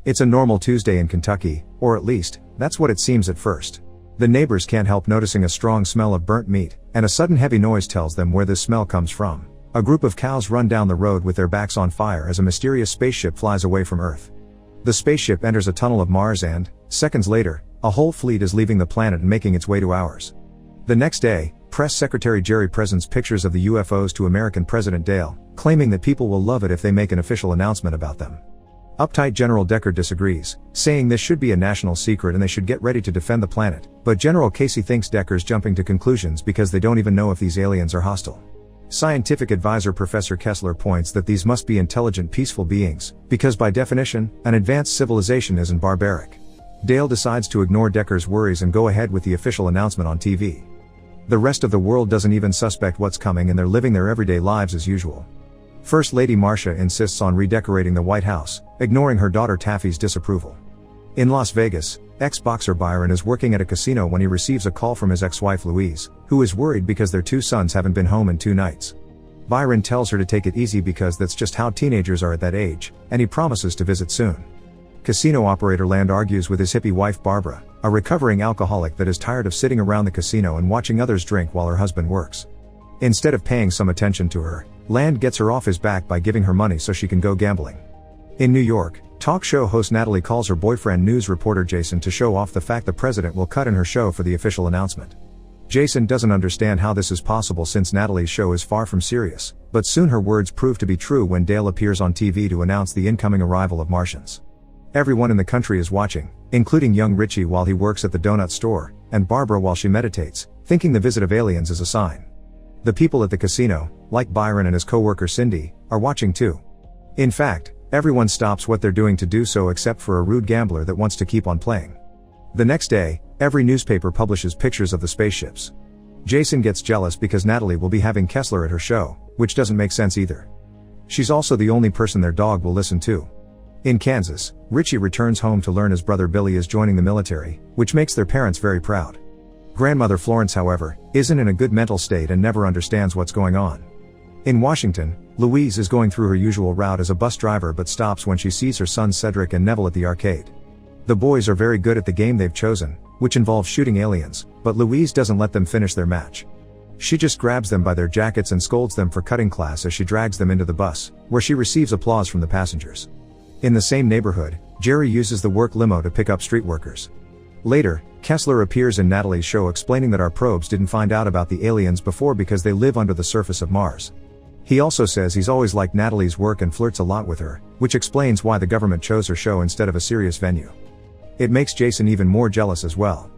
It's a normal Tuesday in Kentucky, or at least, that's what it seems at first. The neighbors can't help noticing a strong smell of burnt meat, and a sudden heavy noise tells them where this smell comes from. A group of cows run down the road with their backs on fire as a mysterious spaceship flies away from Earth. The spaceship enters a tunnel of Mars and, seconds later, a whole fleet is leaving the planet and making its way to ours. The next day, Press Secretary Jerry presents pictures of the UFOs to American President Dale, claiming that people will love it if they make an official announcement about them. Uptight General Decker disagrees, saying this should be a national secret and they should get ready to defend the planet, but General Casey thinks Decker's jumping to conclusions because they don't even know if these aliens are hostile. Scientific advisor Professor Kessler points that these must be intelligent, peaceful beings, because by definition, an advanced civilization isn't barbaric. Dale decides to ignore Decker's worries and go ahead with the official announcement on TV. The rest of the world doesn't even suspect what's coming and they're living their everyday lives as usual. First Lady Marcia insists on redecorating the White House, ignoring her daughter Taffy's disapproval. In Las Vegas, ex-boxer Byron is working at a casino when he receives a call from his ex-wife Louise, who is worried because their 2 sons haven't been home in 2 nights. Byron tells her to take it easy because that's just how teenagers are at that age, and he promises to visit soon. Casino operator Land argues with his hippie wife Barbara, a recovering alcoholic that is tired of sitting around the casino and watching others drink while her husband works. Instead of paying some attention to her, Land gets her off his back by giving her money so she can go gambling. In New York, talk show host Natalie calls her boyfriend news reporter Jason to show off the fact the president will cut in her show for the official announcement. Jason doesn't understand how this is possible since Natalie's show is far from serious, but soon her words prove to be true when Dale appears on TV to announce the incoming arrival of Martians. Everyone in the country is watching, including young Richie while he works at the donut store, and Barbara while she meditates, thinking the visit of aliens is a sign. The people at the casino, like Byron and his co-worker Cindy, are watching too. In fact, everyone stops what they're doing to do so except for a rude gambler that wants to keep on playing. The next day, every newspaper publishes pictures of the spaceships. Jason gets jealous because Natalie will be having Kessler at her show, which doesn't make sense either. She's also the only person their dog will listen to. In Kansas, Richie returns home to learn his brother Billy is joining the military, which makes their parents very proud. Grandmother Florence, however, isn't in a good mental state and never understands what's going on. In Washington, Louise is going through her usual route as a bus driver but stops when she sees her sons Cedric and Neville at the arcade. The boys are very good at the game they've chosen, which involves shooting aliens, but Louise doesn't let them finish their match. She just grabs them by their jackets and scolds them for cutting class as she drags them into the bus, where she receives applause from the passengers. In the same neighborhood, Jerry uses the work limo to pick up street workers. Later, Kessler appears in Natalie's show explaining that our probes didn't find out about the aliens before because they live under the surface of Mars. He also says he's always liked Natalie's work and flirts a lot with her, which explains why the government chose her show instead of a serious venue. It makes Jason even more jealous as well.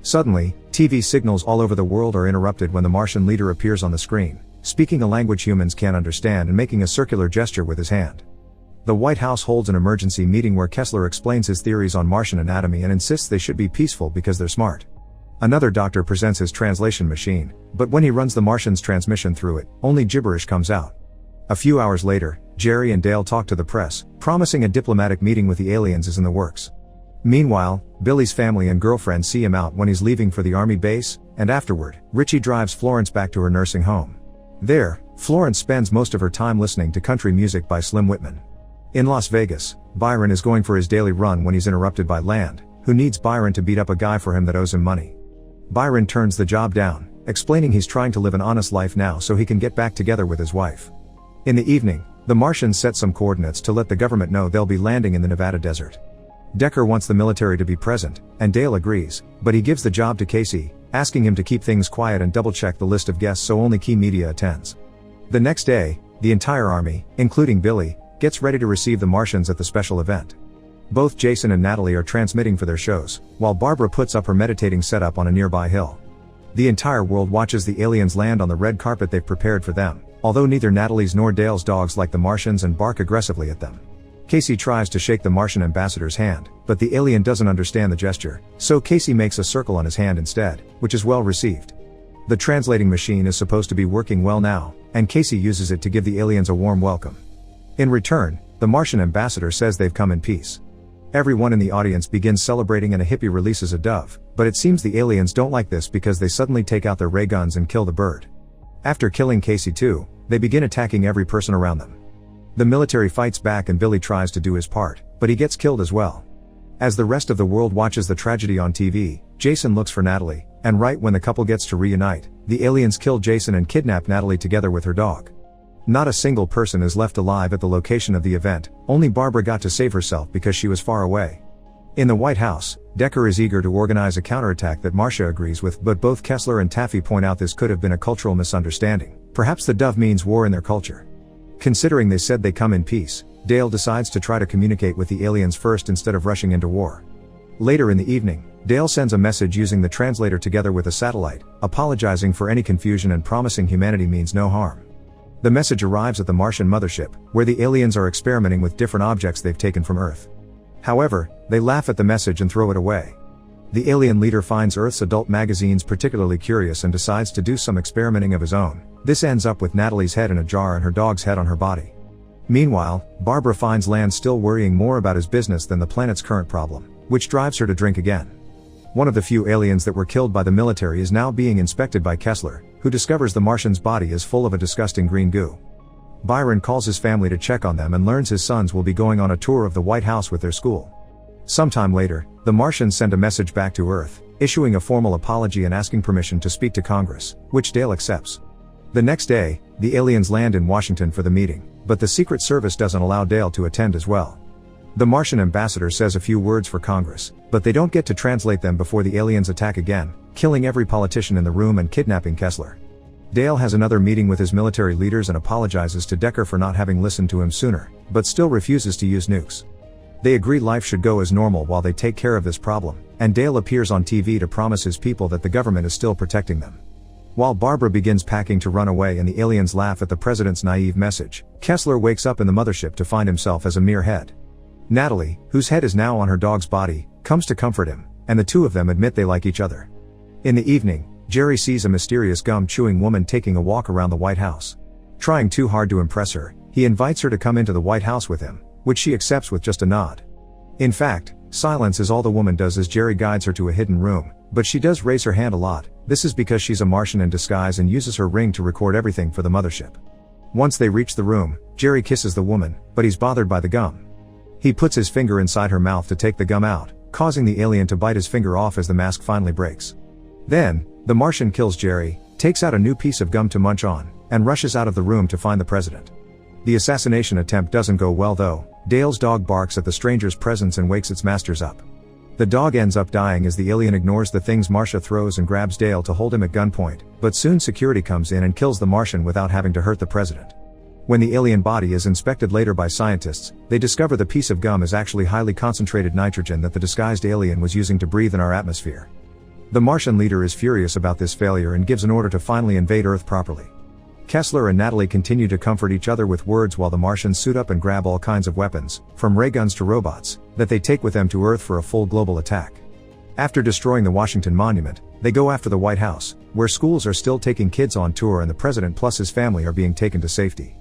Suddenly, TV signals all over the world are interrupted when the Martian leader appears on the screen, speaking a language humans can't understand and making a circular gesture with his hand. The White House holds an emergency meeting where Kessler explains his theories on Martian anatomy and insists they should be peaceful because they're smart. Another doctor presents his translation machine, but when he runs the Martian's transmission through it, only gibberish comes out. A few hours later, Jerry and Dale talk to the press, promising a diplomatic meeting with the aliens is in the works. Meanwhile, Billy's family and girlfriend see him out when he's leaving for the army base, and afterward, Richie drives Florence back to her nursing home. There, Florence spends most of her time listening to country music by Slim Whitman. In Las Vegas, Byron is going for his daily run when he's interrupted by Land, who needs Byron to beat up a guy for him that owes him money. Byron turns the job down, explaining he's trying to live an honest life now so he can get back together with his wife. In the evening, the Martians set some coordinates to let the government know they'll be landing in the Nevada desert. Decker wants the military to be present, and Dale agrees, but he gives the job to Casey, asking him to keep things quiet and double-check the list of guests so only key media attends. The next day, the entire army, including Billy, gets ready to receive the Martians at the special event. Both Jason and Natalie are transmitting for their shows, while Barbara puts up her meditating setup on a nearby hill. The entire world watches the aliens land on the red carpet they've prepared for them, although neither Natalie's nor Dale's dogs like the Martians and bark aggressively at them. Casey tries to shake the Martian ambassador's hand, but the alien doesn't understand the gesture, so Casey makes a circle on his hand instead, which is well received. The translating machine is supposed to be working well now, and Casey uses it to give the aliens a warm welcome. In return, the Martian ambassador says they've come in peace. Everyone in the audience begins celebrating and a hippie releases a dove, but it seems the aliens don't like this because they suddenly take out their ray guns and kill the bird. After killing Casey too, they begin attacking every person around them. The military fights back and Billy tries to do his part, but he gets killed as well. As the rest of the world watches the tragedy on TV, Jason looks for Natalie, and right when the couple gets to reunite, the aliens kill Jason and kidnap Natalie together with her dog. Not a single person is left alive at the location of the event, only Barbara got to save herself because she was far away. In the White House, Decker is eager to organize a counterattack that Marcia agrees with, but both Kessler and Taffy point out this could have been a cultural misunderstanding. Perhaps the dove means war in their culture. Considering they said they come in peace, Dale decides to try to communicate with the aliens first instead of rushing into war. Later in the evening, Dale sends a message using the translator together with a satellite, apologizing for any confusion and promising humanity means no harm. The message arrives at the Martian mothership, where the aliens are experimenting with different objects they've taken from Earth. However, they laugh at the message and throw it away. The alien leader finds Earth's adult magazines particularly curious and decides to do some experimenting of his own. This ends up with Natalie's head in a jar and her dog's head on her body. Meanwhile, Barbara finds Land still worrying more about his business than the planet's current problem, which drives her to drink again. One of the few aliens that were killed by the military is now being inspected by Kessler, who discovers the Martian's body is full of a disgusting green goo. Byron calls his family to check on them and learns his sons will be going on a tour of the White House with their school. Sometime later, the Martians send a message back to Earth, issuing a formal apology and asking permission to speak to Congress, which Dale accepts. The next day, the aliens land in Washington for the meeting, but the Secret Service doesn't allow Dale to attend as well. The Martian ambassador says a few words for Congress, but they don't get to translate them before the aliens attack again, killing every politician in the room and kidnapping Kessler. Dale has another meeting with his military leaders and apologizes to Decker for not having listened to him sooner, but still refuses to use nukes. They agree life should go as normal while they take care of this problem, and Dale appears on TV to promise his people that the government is still protecting them. While Barbara begins packing to run away and the aliens laugh at the president's naive message, Kessler wakes up in the mothership to find himself as a mere head. Natalie, whose head is now on her dog's body, comes to comfort him, and the two of them admit they like each other. In the evening, Jerry sees a mysterious gum-chewing woman taking a walk around the White House. Trying too hard to impress her, he invites her to come into the White House with him, which she accepts with just a nod. In fact, silence is all the woman does as Jerry guides her to a hidden room, but she does raise her hand a lot. This is because she's a Martian in disguise and uses her ring to record everything for the mothership. Once they reach the room, Jerry kisses the woman, but he's bothered by the gum. He puts his finger inside her mouth to take the gum out, causing the alien to bite his finger off as the mask finally breaks. Then, the Martian kills Jerry, takes out a new piece of gum to munch on, and rushes out of the room to find the president. The assassination attempt doesn't go well though. Dale's dog barks at the stranger's presence and wakes its masters up. The dog ends up dying as the alien ignores the things Marcia throws and grabs Dale to hold him at gunpoint, but soon security comes in and kills the Martian without having to hurt the president. When the alien body is inspected later by scientists, they discover the piece of gum is actually highly concentrated nitrogen that the disguised alien was using to breathe in our atmosphere. The Martian leader is furious about this failure and gives an order to finally invade Earth properly. Kessler and Natalie continue to comfort each other with words while the Martians suit up and grab all kinds of weapons, from ray guns to robots, that they take with them to Earth for a full global attack. After destroying the Washington Monument, they go after the White House, where schools are still taking kids on tour and the president plus his family are being taken to safety.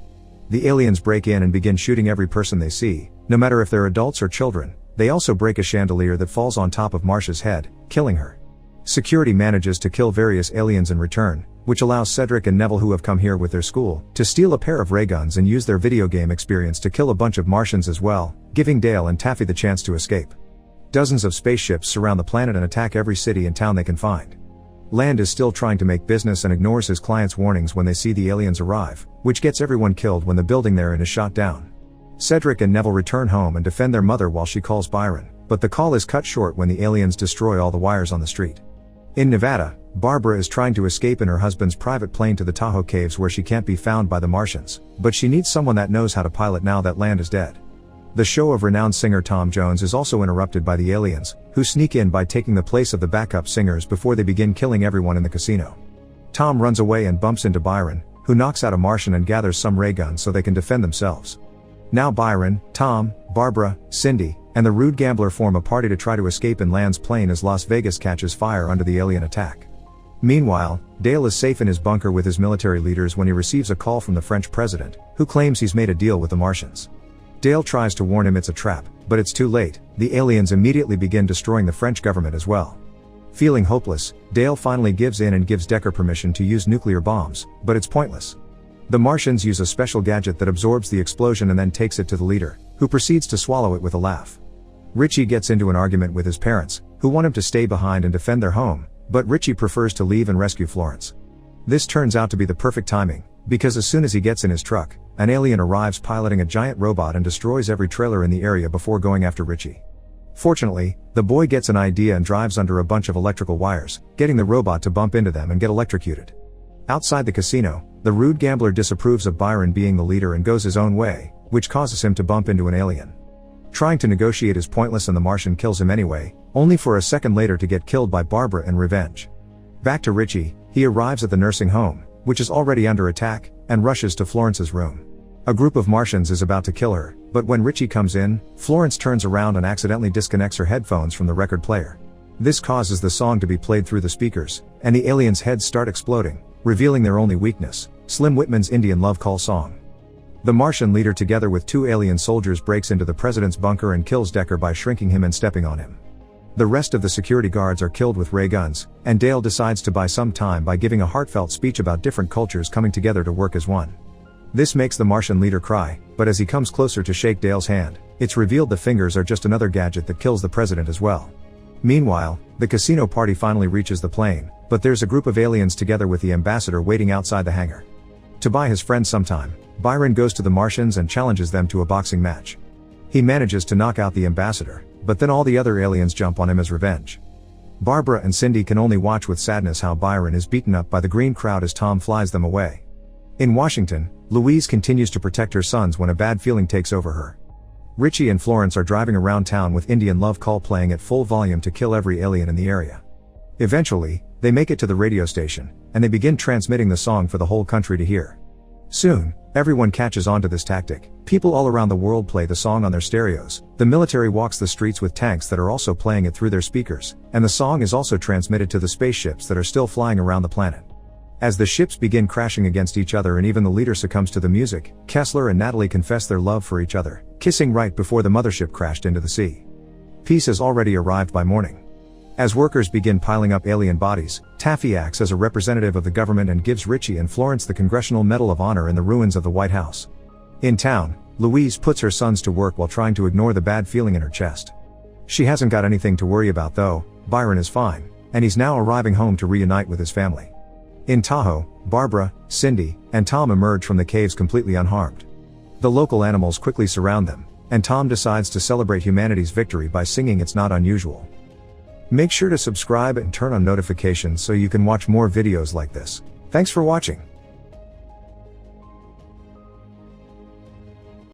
The aliens break in and begin shooting every person they see, no matter if they're adults or children. They also break a chandelier that falls on top of Marcia's head, killing her. Security manages to kill various aliens in return, which allows Cedric and Neville, who have come here with their school, to steal a pair of ray guns and use their video game experience to kill a bunch of Martians as well, giving Dale and Taffy the chance to escape. Dozens of spaceships surround the planet and attack every city and town they can find. Land is still trying to make business and ignores his clients' warnings when they see the aliens arrive, which gets everyone killed when the building they're in is shot down. Cedric and Neville return home and defend their mother while she calls Byron, but the call is cut short when the aliens destroy all the wires on the street. In Nevada, Barbara is trying to escape in her husband's private plane to the Tahoe Caves where she can't be found by the Martians, but she needs someone that knows how to pilot now that Land is dead. The show of renowned singer Tom Jones is also interrupted by the aliens, who sneak in by taking the place of the backup singers before they begin killing everyone in the casino. Tom runs away and bumps into Byron, who knocks out a Martian and gathers some ray guns so they can defend themselves. Now Byron, Tom, Barbara, Cindy, and the rude gambler form a party to try to escape in Land's plane as Las Vegas catches fire under the alien attack. Meanwhile, Dale is safe in his bunker with his military leaders when he receives a call from the French president, who claims he's made a deal with the Martians. Dale tries to warn him it's a trap, but it's too late. The aliens immediately begin destroying the French government as well. Feeling hopeless, Dale finally gives in and gives Decker permission to use nuclear bombs, but it's pointless. The Martians use a special gadget that absorbs the explosion and then takes it to the leader, who proceeds to swallow it with a laugh. Richie gets into an argument with his parents, who want him to stay behind and defend their home, but Richie prefers to leave and rescue Florence. This turns out to be the perfect timing, because as soon as he gets in his truck, an alien arrives piloting a giant robot and destroys every trailer in the area before going after Richie. Fortunately, the boy gets an idea and drives under a bunch of electrical wires, getting the robot to bump into them and get electrocuted. Outside the casino, the rude gambler disapproves of Byron being the leader and goes his own way, which causes him to bump into an alien. Trying to negotiate is pointless and the Martian kills him anyway, only for a second later to get killed by Barbara in revenge. Back to Richie, he arrives at the nursing home, which is already under attack, and rushes to Florence's room. A group of Martians is about to kill her, but when Richie comes in, Florence turns around and accidentally disconnects her headphones from the record player. This causes the song to be played through the speakers, and the aliens' heads start exploding, revealing their only weakness, Slim Whitman's Indian love call song. The Martian leader together with 2 alien soldiers breaks into the president's bunker and kills Decker by shrinking him and stepping on him. The rest of the security guards are killed with ray guns, and Dale decides to buy some time by giving a heartfelt speech about different cultures coming together to work as one. This makes the Martian leader cry, but as he comes closer to shake Dale's hand, it's revealed the fingers are just another gadget that kills the president as well. Meanwhile, the casino party finally reaches the plane, but there's a group of aliens together with the ambassador waiting outside the hangar. To buy his friends some time, Byron goes to the Martians and challenges them to a boxing match. He manages to knock out the ambassador, but then all the other aliens jump on him as revenge. Barbara and Cindy can only watch with sadness how Byron is beaten up by the green crowd as Tom flies them away. In Washington, Louise continues to protect her sons when a bad feeling takes over her. Richie and Florence are driving around town with Indian Love Call playing at full volume to kill every alien in the area. Eventually, they make it to the radio station, and they begin transmitting the song for the whole country to hear. Soon, everyone catches on to this tactic. People all around the world play the song on their stereos, the military walks the streets with tanks that are also playing it through their speakers, and the song is also transmitted to the spaceships that are still flying around the planet. As the ships begin crashing against each other and even the leader succumbs to the music, Kessler and Natalie confess their love for each other, kissing right before the mothership crashed into the sea. Peace has already arrived by morning. As workers begin piling up alien bodies, Taffy acts as a representative of the government and gives Richie and Florence the Congressional Medal of Honor in the ruins of the White House. In town, Louise puts her sons to work while trying to ignore the bad feeling in her chest. She hasn't got anything to worry about though. Byron is fine, and he's now arriving home to reunite with his family. In Tahoe, Barbara, Cindy, and Tom emerge from the caves completely unharmed. The local animals quickly surround them, and Tom decides to celebrate humanity's victory by singing It's Not Unusual. Make sure to subscribe and turn on notifications so you can watch more videos like this. Thanks for watching.